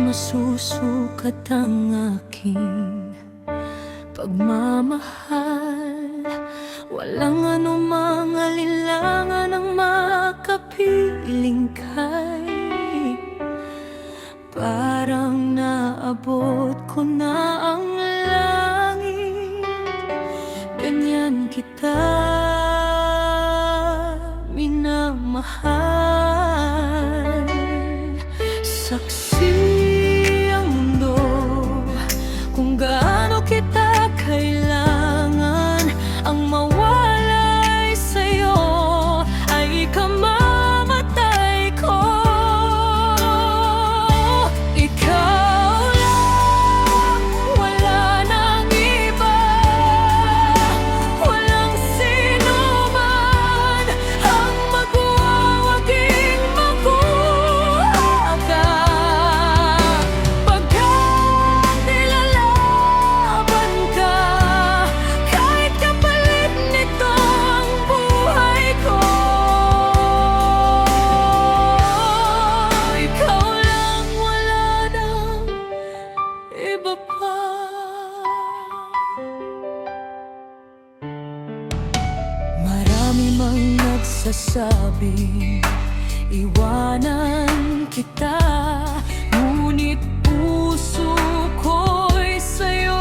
masusukat ang aking pagmamahal. Walang anumang alinlangan ang makapiling kay parang naabot ko na ang langit. Ganyan kita minamahal. Saksi ang mundo kung gaano kita kailangan. Ang mawalay sa'yo ay kamamatay ko. Ikaw lang, wala nang iba. Walang sino man ang magwawaging makuha ka. Pagkat nilalaban ka, kahit kapalit nito ang buhay ko. Ikaw lang, wala nang iba pa. Marami mang nagsasabing iwanan kita, ngunit puso ko'y sa'yo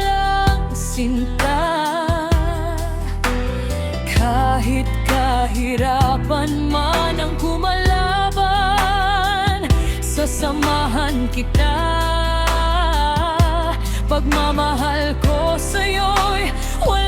lang sinta. Kahit kahirapan man ang kumalaban, sasamahan kita. Pagmamahal ko sa'yo'y wala